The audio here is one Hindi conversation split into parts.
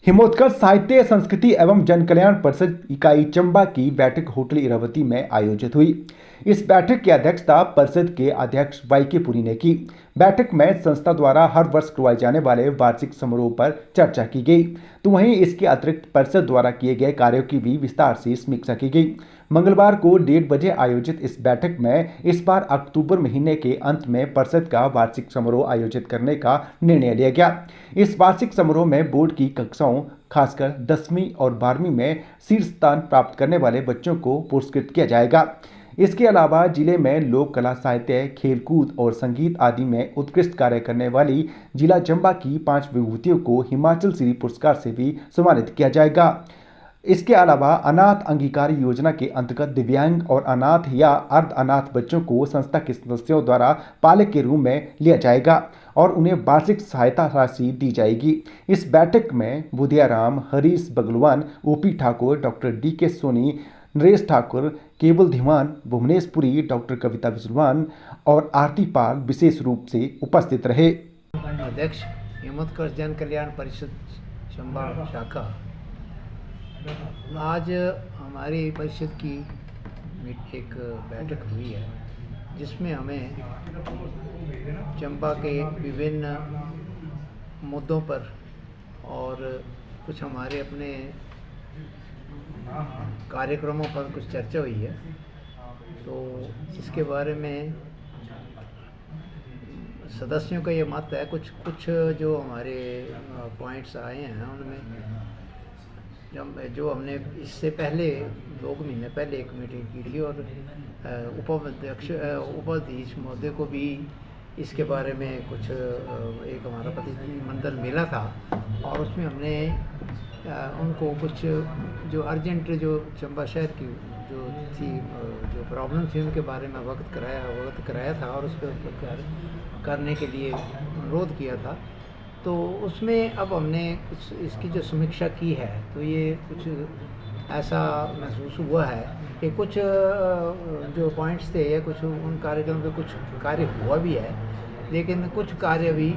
हिमोत्कर्ष साहित्य संस्कृति एवं जन कल्याण परिषद इकाई चंबा की बैठक होटल इरावती में आयोजित हुई। इस बैठक की अध्यक्षता परिषद के अध्यक्ष वाईके पुरी ने की। बैठक में संस्था द्वारा हर वर्ष करवाए जाने वाले वार्षिक समारोह पर चर्चा की गई, तो वहीं इसके अतिरिक्त परिषद द्वारा किए गए कार्यों की भी विस्तार से समीक्षा की गई। मंगलवार को 1:30 बजे आयोजित इस बैठक में इस बार अक्टूबर महीने के अंत में परिषद का वार्षिक समारोह आयोजित करने का निर्णय लिया गया। इस वार्षिक समारोह में बोर्ड की कक्षाओं खासकर 10वीं और 12वीं में शीर्ष स्थान प्राप्त करने वाले बच्चों को पुरस्कृत किया जाएगा। इसके अलावा जिले में लोक कला, साहित्य, खेलकूद और संगीत आदि में उत्कृष्ट कार्य करने वाली जिला चंबा की 5 विभूतियों को हिमाचल श्री पुरस्कार से भी सम्मानित किया जाएगा। इसके अलावा अनाथ अंगीकार योजना के अंतर्गत दिव्यांग और अनाथ या अर्ध अनाथ बच्चों को संस्था के सदस्यों द्वारा पालक के रूप में लिया जाएगा और उन्हें वार्षिक सहायता राशि दी जाएगी। इस बैठक में Budhiyaram, Harish Bagalwan, OP Thakur, doctor DK Soni, Naresh Thakur, Kewal Dhiman, Bhuvanesh Puri, doctor Kavita Bijalwan और आरती पाल विशेष रूप से उपस्थित रहे। अध्यक्ष हिमोत्कर्ष जन कल्याण परिषद चंबा शाखा, आज हमारी परिषद की एक बैठक हुई है जिसमें हमें चंबा के विभिन्न मुद्दों पर और कुछ हमारे अपने कार्यक्रमों पर कुछ चर्चा हुई है। तो इसके बारे में सदस्यों का ये मत है, कुछ जो हमारे पॉइंट्स आए हैं उनमें जो हमने इससे पहले 2 महीने पहले एक मीटिंग की थी और उपाध्यक्ष महोदय को भी इसके बारे में कुछ एक हमारा प्रतिनिधिमंडल मिला था और उसमें हमने उनको कुछ जो अर्जेंट जो चंबा शहर की जो प्रॉब्लम थी उनके बारे में अवगत कराया था और उस पर करने के लिए अनुरोध किया था। तो उसमें अब हमने कुछ इसकी जो समीक्षा की है तो ये कुछ ऐसा महसूस हुआ है कि कुछ जो पॉइंट्स थे या कुछ उन कार्यक्रम पे कुछ कार्य हुआ भी है, लेकिन कुछ कार्य भी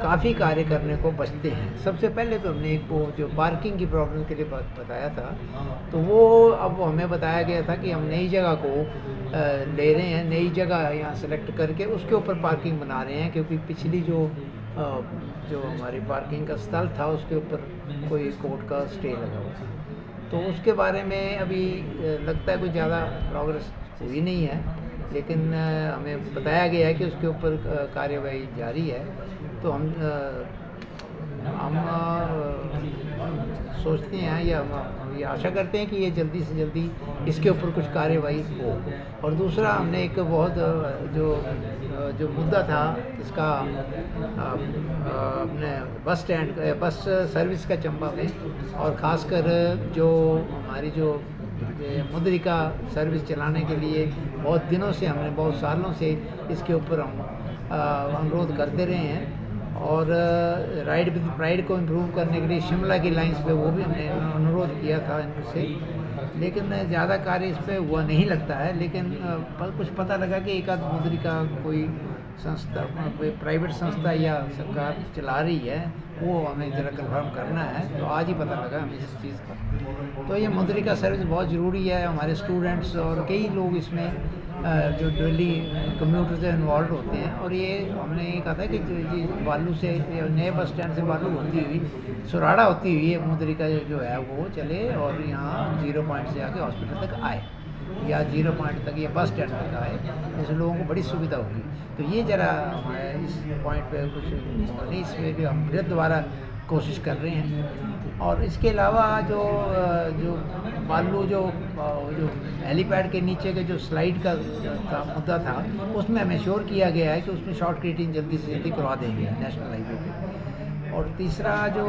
काफ़ी कार्य करने को बचते हैं। सबसे पहले तो हमने एक वो जो पार्किंग की प्रॉब्लम के लिए बताया था, तो वो अब हमें बताया गया था कि हम नई जगह को ले रहे हैं, नई जगह यहाँ सेलेक्ट करके उसके ऊपर पार्किंग बना रहे हैं, क्योंकि पिछली जो हमारी पार्किंग का स्थल था उसके ऊपर कोई कोर्ट का स्टे लगा हुआ था। तो उसके बारे में अभी लगता है कुछ ज़्यादा प्रोग्रेस हुई नहीं है, लेकिन हमें बताया गया है कि उसके ऊपर कार्यवाही जारी है। तो हम सोचते हैं या हम ये आशा करते हैं कि ये जल्दी से जल्दी इसके ऊपर कुछ कार्यवाही हो। और दूसरा हमने एक बहुत जो मुद्दा था इसका अपने बस सर्विस का चंबा में, और ख़ासकर जो हमारी जो मुद्रिका सर्विस चलाने के लिए बहुत दिनों से हमने बहुत सालों से इसके ऊपर हम अनुरोध करते रहे हैं। और राइड विद प्राइड को इम्प्रूव करने के लिए शिमला की लाइंस पे वो भी हमने अनुरोध किया था इनसे, लेकिन ज़्यादा कार्य इस पर हुआ नहीं लगता है। लेकिन कुछ पता लगा कि एक आध मुद्रिका कोई संस्था, कोई प्राइवेट संस्था या सरकार चला रही है, वो हमें ज़रा कंफर्म करना है। तो आज ही पता लगा हमें इस चीज़ का। तो ये मुद्रिका सर्विस बहुत ज़रूरी है। हमारे स्टूडेंट्स और कई लोग इसमें जो डेली कम्यूटर से इन्वॉल्व होते हैं, और ये हमने ये कहा था कि बालू से नए बस स्टैंड से बालू होती हुई सुराड़ा होती हुई मुद्रिका जो है वो चले और यहाँ 0 पॉइंट से आके हॉस्पिटल तक आए या 0 पॉइंट तक या बस स्टैंड तक आए, इससे लोगों को बड़ी सुविधा होगी। तो ये ज़रा हमारे इस पॉइंट पे कुछ नहीं, इसमें भी हम फिर दोबारा कोशिश कर रहे हैं। और इसके अलावा जो बालू जो हेलीपैड के नीचे के जो स्लाइड का मुद्दा था, उसमें हमें श्योर किया गया है कि उसमें शॉर्ट क्रिएटिंग जल्दी से जल्दी करवा देंगे नेशनल हाईवे पे। और तीसरा जो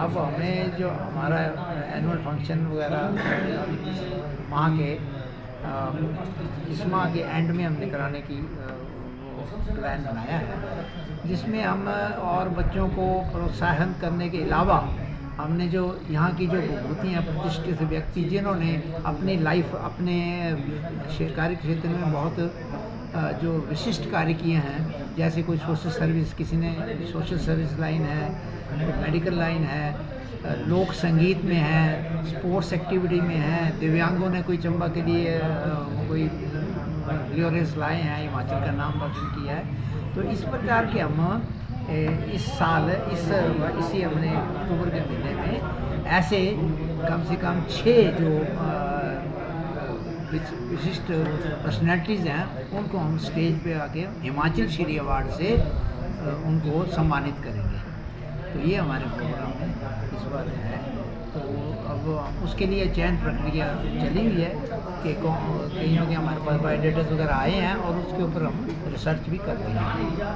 अब हमें जो हमारा एनुअल फंक्शन वगैरह माह के इस माह के एंड में हमने कराने की प्लान बनाया है, जिसमें हम और बच्चों को प्रोत्साहन करने के अलावा हमने जो यहाँ की जो विभूतियाँ प्रतिष्ठित व्यक्ति जिन्होंने अपनी लाइफ अपने कार्य क्षेत्र में बहुत जो विशिष्ट कार्य किए हैं, जैसे कोई सोशल सर्विस, किसी ने सोशल सर्विस लाइन है, मेडिकल लाइन है, लोक संगीत में है, स्पोर्ट्स एक्टिविटी में है, दिव्यांगों ने कोई चंबा के लिए कोई ग्लोरियस लाए हैं, हिमाचल का नाम रोशन किया है। तो इस प्रकार के हम इस साल इसी हमने अक्टूबर के महीने में ऐसे कम से कम 6 जो विशिष्ट पर्सनैलिटीज़ हैं उनको हम स्टेज पे आके हिमाचल श्री अवार्ड से उनको सम्मानित करेंगे। तो ये हमारे प्रोग्राम में इस बार है। तो अब उसके लिए चयन प्रक्रिया चली हुई है कि कईयों के हमारे पास बायोडेटास वगैरह आए हैं और उसके ऊपर हम रिसर्च भी कर रहे हैं।